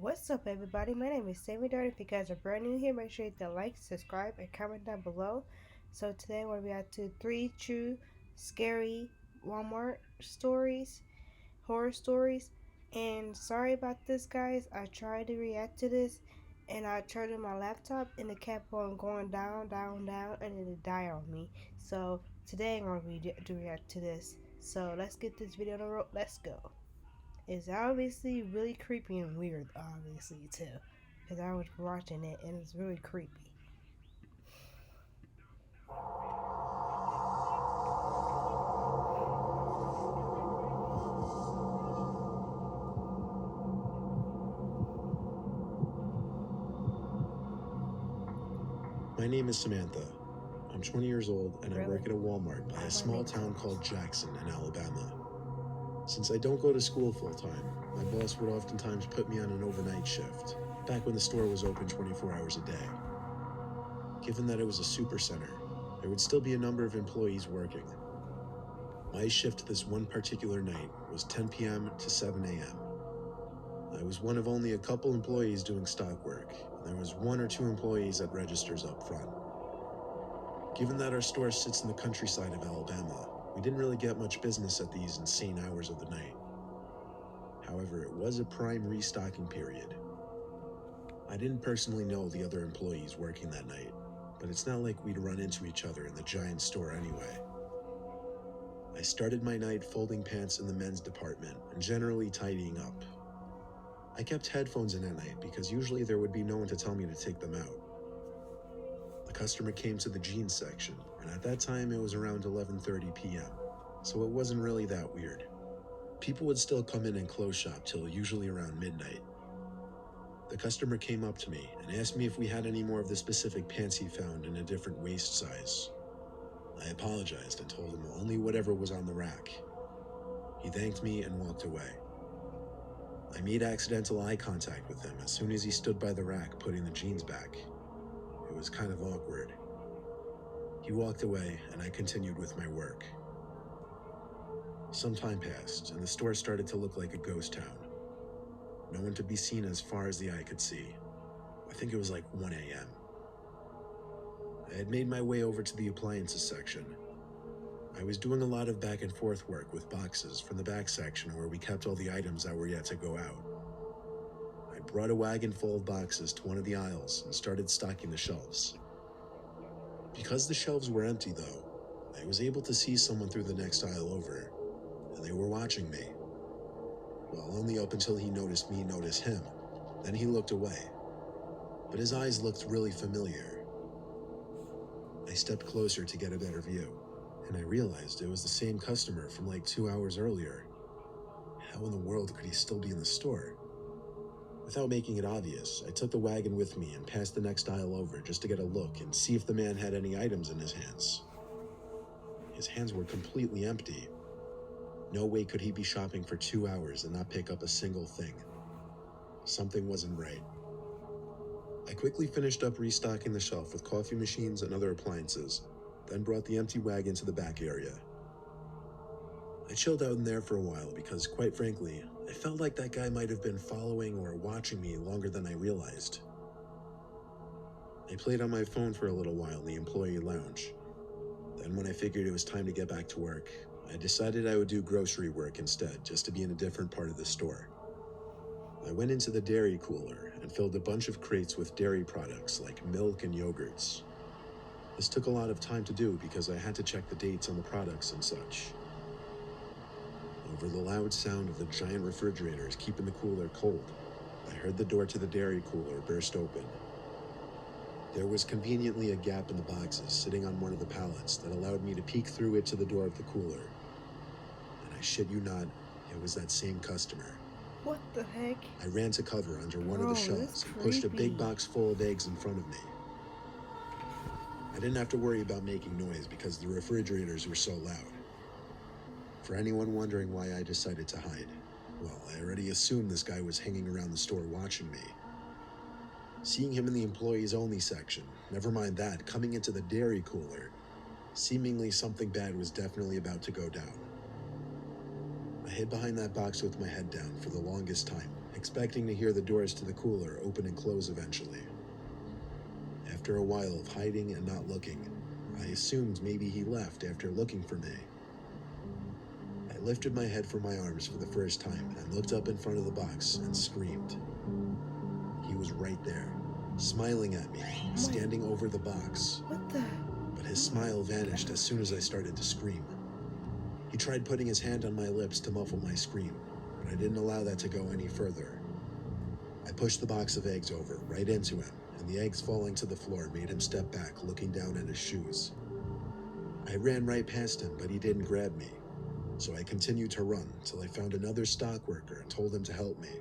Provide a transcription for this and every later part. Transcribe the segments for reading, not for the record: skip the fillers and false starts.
What's up, everybody? My name is Sammy Dart. If you guys are brand new here, make sure you hit the like, subscribe, and comment down below. So today we're going to three true scary Walmart stories, horror stories. And sorry about this, guys. I tried to react to this, and I turned on my laptop, and it kept on going down, down, down, and it died on me. So today I'm going to react to this. So let's get this video on the road. Let's go. It's obviously really creepy and weird, obviously, too. Because I was watching it and it's really creepy. My name is Samantha. I'm 20 years old and I Really? work at a Walmart by That a might small make town sense. called Jackson in Alabama. Since I don't go to school full time, my boss would oftentimes put me on an overnight shift, back when the store was open 24 hours a day. Given that it was a super center, there would still be a number of employees working. My shift this one particular night was 10 p.m. to 7 a.m. I was one of only a couple employees doing stock work, and there was one or two employees at registers up front. Given that our store sits in the countryside of Alabama, we didn't really get much business at these insane hours of the night. However, it was a prime restocking period. I didn't personally know the other employees working that night, but it's not like we'd run into each other in the giant store anyway. I started my night folding pants in the men's department and generally tidying up. I kept headphones in at night because usually there would be no one to tell me to take them out. A customer came to the jeans section, and at that time it was around 11:30 p.m., so it wasn't really that weird. People would still come in and close shop till usually around midnight. The customer came up to me and asked me if we had any more of the specific pants he found in a different waist size. I apologized and told him only whatever was on the rack. He thanked me and walked away. I made accidental eye contact with him as soon as he stood by the rack putting the jeans back. It was kind of awkward. He walked away and I continued with my work. Some time passed and the store started to look like a ghost town. No one to be seen as far as the eye could see. I think it was like 1 a.m. I had made my way over to the appliances section. I was doing a lot of back and forth work with boxes from the back section where we kept all the items that were yet to go out. I brought a wagon full of boxes to one of the aisles and started stocking the shelves. Because the shelves were empty though, I was able to see someone through the next aisle over, and they were watching me. Well, only up until he noticed me notice him. Then he looked away. But his eyes looked really familiar. I stepped closer to get a better view, and I realized it was the same customer from like 2 hours earlier. How in the world could he still be in the store? Without making it obvious, I took the wagon with me and passed the next aisle over just to get a look and see if the man had any items in his hands. His hands were completely empty. No way could he be shopping for 2 hours and not pick up a single thing. Something wasn't right. I quickly finished up restocking the shelf with coffee machines and other appliances, then brought the empty wagon to the back area. I chilled out in there for a while because, quite frankly, I felt like that guy might have been following or watching me longer than I realized. I played on my phone for a little while in the employee lounge. Then when I figured it was time to get back to work, I decided I would do grocery work instead, just to be in a different part of the store. I went into the dairy cooler and filled a bunch of crates with dairy products like milk and yogurts. This took a lot of time to do because I had to check the dates on the products and such. Over the loud sound of the giant refrigerators keeping the cooler cold, I heard the door to the dairy cooler burst open. There was conveniently a gap in the boxes sitting on one of the pallets that allowed me to peek through it to the door of the cooler. And I shit you not, it was that same customer. What the heck? I ran to cover under one of the Bro, shelves this and pushed a big creepy. box full of eggs in front of me. I didn't have to worry about making noise because the refrigerators were so loud. For anyone wondering why I decided to hide, well, I already assumed this guy was hanging around the store watching me. Seeing him in the employees only section, never mind that, coming into the dairy cooler, seemingly something bad was definitely about to go down. I hid behind that box with my head down for the longest time, expecting to hear the doors to the cooler open and close eventually. After a while of hiding and not looking, I assumed maybe he left after looking for me. I lifted my head from my arms for the first time and looked up in front of the box and screamed. He was right there, smiling at me, standing over the box. What the? But his smile vanished as soon as I started to scream. He tried putting his hand on my lips to muffle my scream, but I didn't allow that to go any further. I pushed the box of eggs over, right into him, and the eggs falling to the floor made him step back, looking down at his shoes. I ran right past him, but he didn't grab me, so I continued to run till I found another stock worker and told him to help me.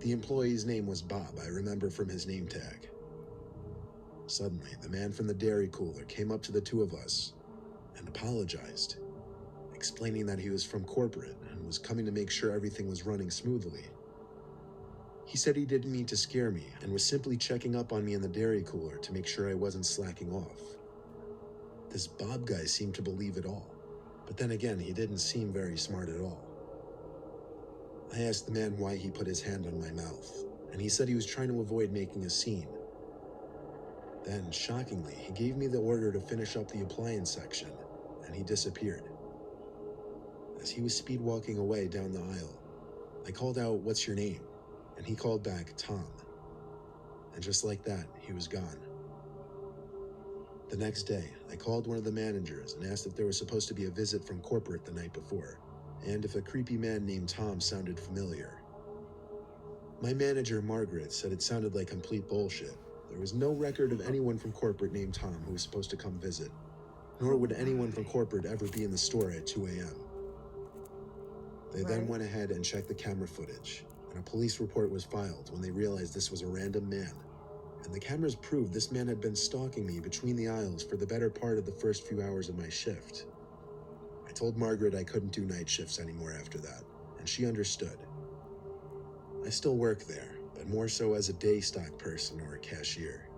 The employee's name was Bob, I remember from his name tag. Suddenly, the man from the dairy cooler came up to the two of us and apologized, explaining that he was from corporate and was coming to make sure everything was running smoothly. He said he didn't mean to scare me and was simply checking up on me in the dairy cooler to make sure I wasn't slacking off. This Bob guy seemed to believe it all, but then again, he didn't seem very smart at all. I asked the man why he put his hand on my mouth, and he said he was trying to avoid making a scene. Then, shockingly, he gave me the order to finish up the appliance section, and he disappeared. As he was speed walking away down the aisle, I called out, "What's your name?" And he called back, "Tom." And just like that, he was gone. The next day, I called one of the managers and asked if there was supposed to be a visit from corporate the night before, and if a creepy man named Tom sounded familiar. My manager, Margaret, said it sounded like complete bullshit. There was no record of anyone from corporate named Tom who was supposed to come visit, nor would anyone from corporate ever be in the store at 2 a.m. They then went ahead and checked the camera footage, and a police report was filed when they realized this was a random man, and the cameras proved this man had been stalking me between the aisles for the better part of the first few hours of my shift. I told Margaret I couldn't do night shifts anymore after that, and she understood. I still work there, but more so as a day stock person or a cashier.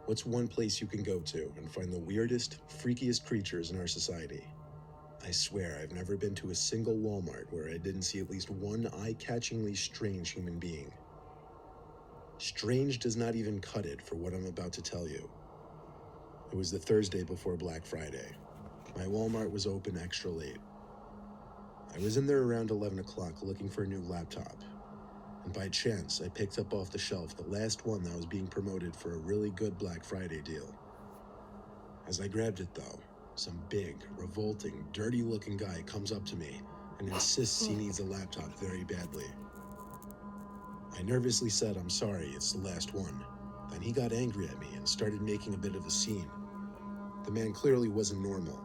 What's one place you can go to and find the weirdest, freakiest creatures in our society? I swear I've never been to a single Walmart where I didn't see at least one eye-catchingly strange human being. Strange does not even cut it for what I'm about to tell you. It was the Thursday before Black Friday. My Walmart was open extra late. I was in there around 11 o'clock looking for a new laptop, and by chance I picked up off the shelf the last one that was being promoted for a really good Black Friday deal. As I grabbed it though, some big, revolting, dirty-looking guy comes up to me and insists he needs a laptop very badly. I nervously said, "I'm sorry, it's the last one." Then he got angry at me and started making a bit of a scene. The man clearly wasn't normal,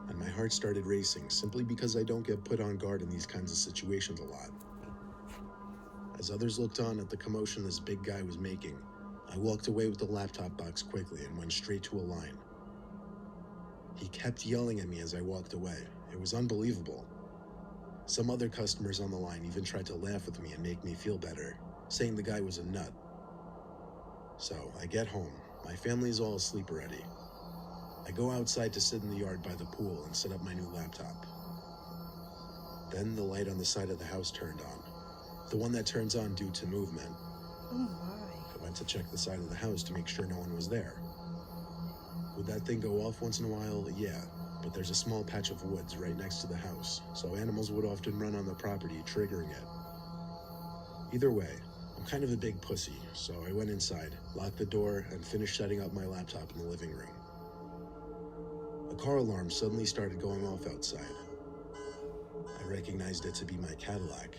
and my heart started racing simply because I don't get put on guard in these kinds of situations a lot. As others looked on at the commotion this big guy was making, I walked away with the laptop box quickly and went straight to a line. He kept yelling at me as I walked away. It was unbelievable. Some other customers on the line even tried to laugh with me and make me feel better, saying the guy was a nut. So I get home. My family's all asleep already. I go outside to sit in the yard by the pool and set up my new laptop. Then the light on the side of the house turned on. The one that turns on due to movement. Oh my. I went to check the side of the house to make sure no one was there. Would that thing go off once in a while? Yeah, but there's a small patch of woods right next to the house, so animals would often run on the property, triggering it. Either way, I'm kind of a big pussy, so I went inside, locked the door, and finished setting up my laptop in the living room. A car alarm suddenly started going off outside. I recognized it to be my Cadillac.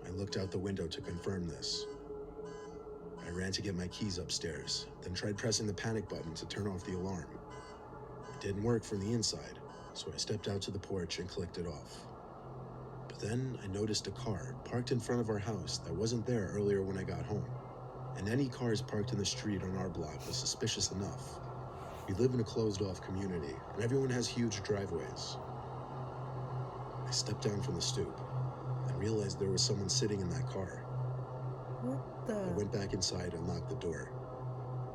I looked out the window to confirm this. I ran to get my keys upstairs, then tried pressing the panic button to turn off the alarm. It didn't work from the inside, so I stepped out to the porch and clicked it off. But then I noticed a car parked in front of our house that wasn't there earlier when I got home, and any cars parked in the street on our block was suspicious enough. We live in a closed-off community, and everyone has huge driveways. I stepped down from the stoop and realized there was someone sitting in that car. What I the? went back inside and locked the door.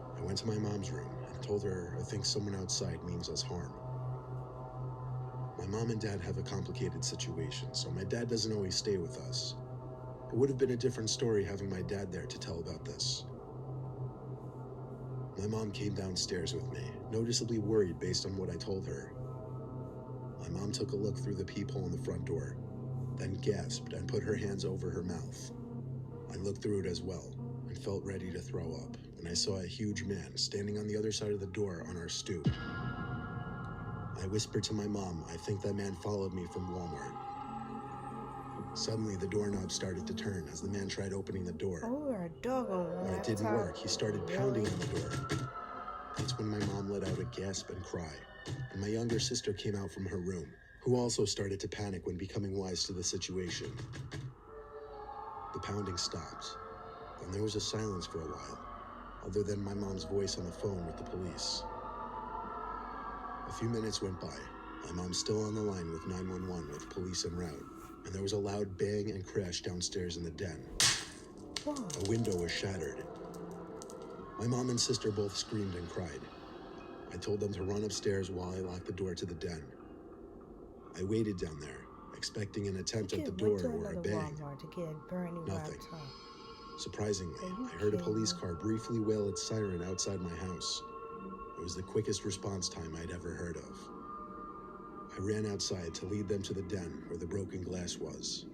I went to my mom's room and told her I think someone outside means us harm. My mom and dad have a complicated situation, so my dad doesn't always stay with us. It would have been a different story having my dad there to tell about this. My mom came downstairs with me, noticeably worried based on what I told her. My mom took a look through the peephole in the front door, then gasped and put her hands over her mouth. I looked through it as well and felt ready to throw up when I saw a huge man standing on the other side of the door on our stoop. I whispered to my mom, I think that man followed me from Walmart. Suddenly, the doorknob started to turn as the man tried opening the door. Oh, you're a dog on When it didn't laptop. work, he started pounding on the door. That's when my mom let out a gasp and cry, and my younger sister came out from her room, who also started to panic when becoming wise to the situation. The pounding stopped, and there was a silence for a while, other than my mom's voice on the phone with the police. A few minutes went by, my mom still on the line with 911 with police en route, and there was a loud bang and crash downstairs in the den. Whoa. A window was shattered. My mom and sister both screamed and cried. I told them to run upstairs while I locked the door to the den. I waited down there, expecting an attempt at the door or a bang. Walmart to get a brand new Nothing. laptop. Surprisingly, Are you I heard a kidding police me? car briefly wail its siren outside my house. It was the quickest response time I'd ever heard of. I ran outside to lead them to the den where the broken glass was.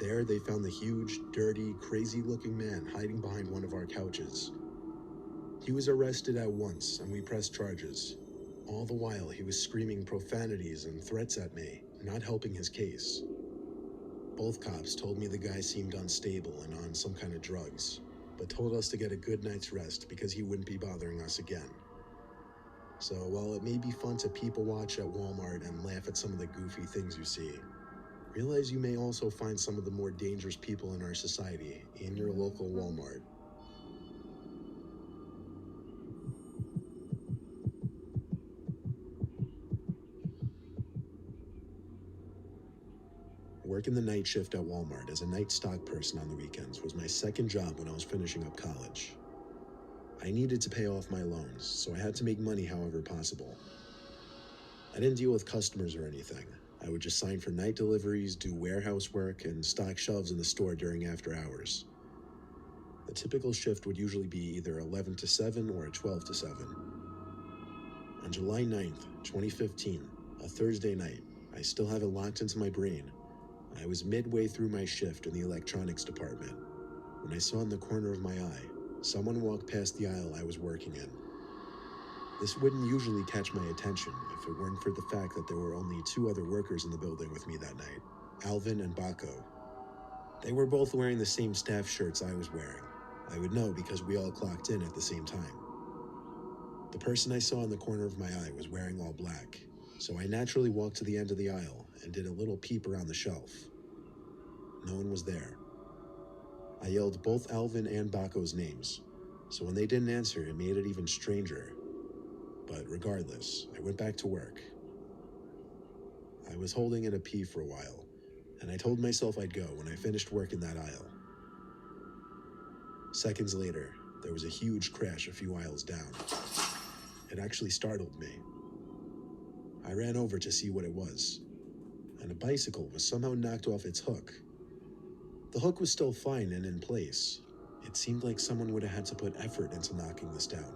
There, they found the huge, dirty, crazy-looking man hiding behind one of our couches. He was arrested at once, and we pressed charges. All the while, he was screaming profanities and threats at me, not helping his case. Both cops told me the guy seemed unstable and on some kind of drugs, but told us to get a good night's rest because he wouldn't be bothering us again. So while it may be fun to people watch at Walmart and laugh at some of the goofy things you see, realize you may also find some of the more dangerous people in our society in your local Walmart. Working the night shift at Walmart as a night stock person on the weekends was my second job when I was finishing up college. I needed to pay off my loans, so I had to make money however possible. I didn't deal with customers or anything. I would just sign for night deliveries, do warehouse work, and stock shelves in the store during after hours. The typical shift would usually be either 11 to 7 or 12 to 7. On July 9th, 2015, a Thursday night, I still have it locked into my brain. I was midway through my shift in the electronics department when I saw in the corner of my eye someone walk past the aisle I was working in. This wouldn't usually catch my attention if it weren't for the fact that there were only two other workers in the building with me that night, Alvin and Baco. They were both wearing the same staff shirts I was wearing. I would know because we all clocked in at the same time. The person I saw in the corner of my eye was wearing all black, so I naturally walked to the end of the aisle and did a little peep around the shelf. No one was there. I yelled both Alvin and Baco's names, so when they didn't answer, it made it even stranger. But regardless, I went back to work. I was holding in a pee for a while, and I told myself I'd go when I finished work in that aisle. Seconds later, there was a huge crash a few aisles down. It actually startled me. I ran over to see what it was, and a bicycle was somehow knocked off its hook. The hook was still fine and in place. It seemed like someone would have had to put effort into knocking this down.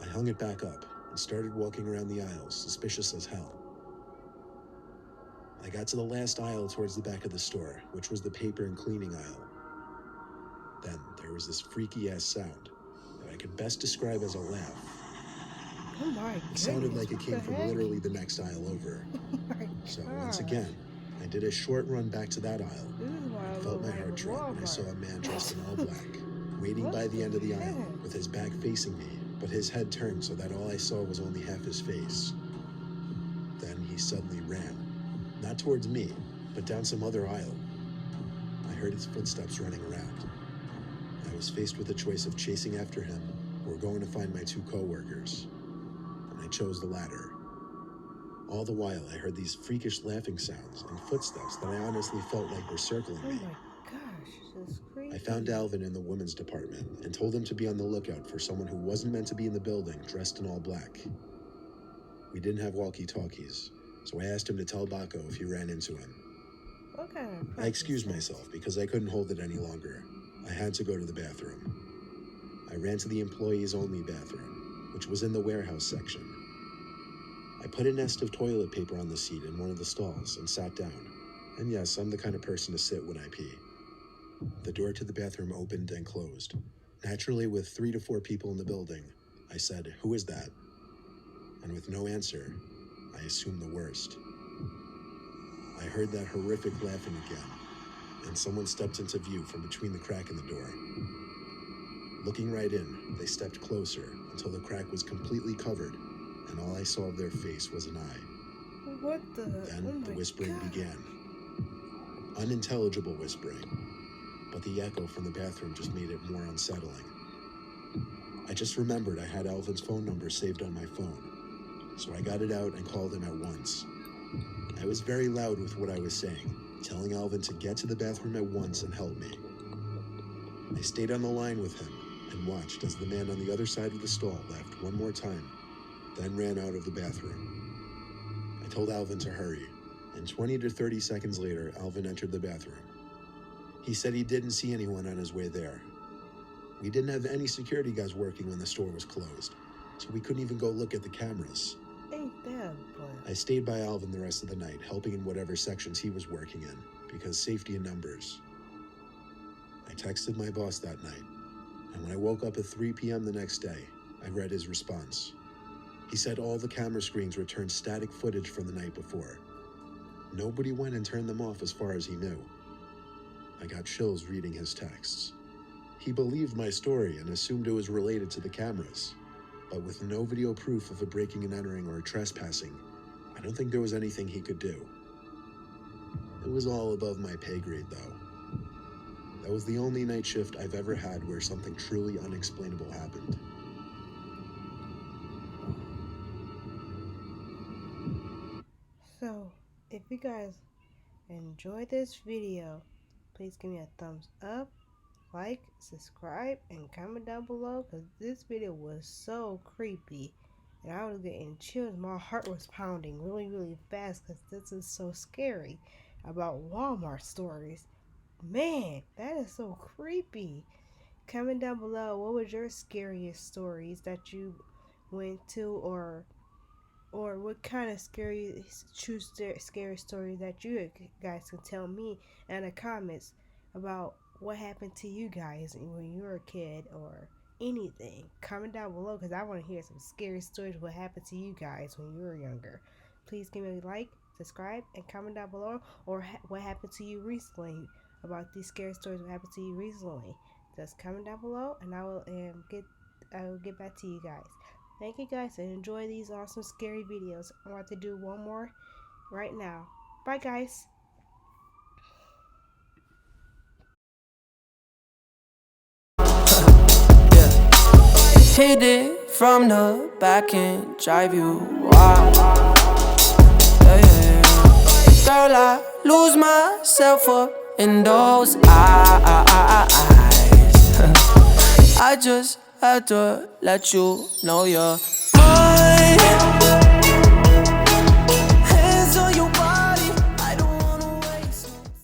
I hung it back up and started walking around the aisles, suspicious as hell. I got to the last aisle towards the back of the store, which was the paper and cleaning aisle. Then there was this freaky-ass sound that I could best describe as a laugh. Oh my It goodness. sounded like it what came the from heck? literally the next aisle over. Oh my So gosh. once again, I did a short run back to that aisle. This is why I Felt love my running heart to drop when I saw a Walmart. man dressed in all black, waiting What by the end of the the aisle heck? with his back facing me, but his head turned so that all I saw was only half his face. Then he suddenly ran, not towards me, but down some other aisle. I heard his footsteps running around. I was faced with a choice of chasing after him or going to find my two co-workers, and I chose the latter. All the while, I heard these freakish laughing sounds and footsteps that I honestly felt like were circling Oh me. my gosh. This is crazy. I found Alvin in the women's department and told him to be on the lookout for someone who wasn't meant to be in the building dressed in all black. We didn't have walkie-talkies, so I asked him to tell Baco if he ran into him. What kind of I excused myself because I couldn't hold it any longer. I had to go to the bathroom. I ran to the employees-only bathroom, which was in the warehouse section. I put a nest of toilet paper on the seat in one of the stalls and sat down. And yes, I'm the kind of person to sit when I pee. The door to the bathroom opened and closed. Naturally, with 3 to 4 people in the building, I said, "Who is that?" And with no answer, I assumed the worst. I heard that horrific laughing again, and someone stepped into view from between the crack in the door. Looking right in, they stepped closer until the crack was completely covered, and all I saw of their face was an eye. What the? Then the whispering began. Unintelligible whispering, but the echo from the bathroom just made it more unsettling. I just remembered I had Alvin's phone number saved on my phone, so I got it out and called him at once. I was very loud with what I was saying, telling Alvin to get to the bathroom at once and help me. I stayed on the line with him and watched as the man on the other side of the stall laughed one more time, then ran out of the bathroom. I told Alvin to hurry, and 20 to 30 seconds later, Alvin entered the bathroom. He said he didn't see anyone on his way there. We didn't have any security guys working when the store was closed, so we couldn't even go look at the cameras. Ain't that fun? I stayed by Alvin the rest of the night, helping in whatever sections he was working in, because safety in numbers. I texted my boss that night, and when I woke up at 3 p.m. the next day, I read his response. He said all the camera screens returned static footage from the night before. Nobody went and turned them off as far as he knew. I got chills reading his texts. He believed my story and assumed it was related to the cameras. But with no video proof of a breaking and entering or a trespassing, I don't think there was anything he could do. It was all above my pay grade, though. That was the only night shift I've ever had where something truly unexplainable happened. So, if you guys enjoyed this video, please give me a thumbs up, like, subscribe, and comment down below, because this video was so creepy and I was getting chills. My heart was pounding really fast because this is so scary about Walmart stories. Man, that is so creepy. Comment down below, what was your scariest stories that you went to, or what kind of scary story that you guys can tell me in the comments about what happened to you guys when you were a kid or anything. Comment down below because I want to hear some scary stories what happened to you guys when you were younger. Please give me a like, subscribe, and comment down below, or what happened to you recently, about these scary stories what happened to you recently. Just comment down below and I will get back to you guys. Thank you guys and enjoy these awesome scary videos. I'm about to do one more right now. Bye guys. Hit it from the back and drive you wild. Yeah. Girl, I lose myself up in those eyes. I just had to let you know you're mine.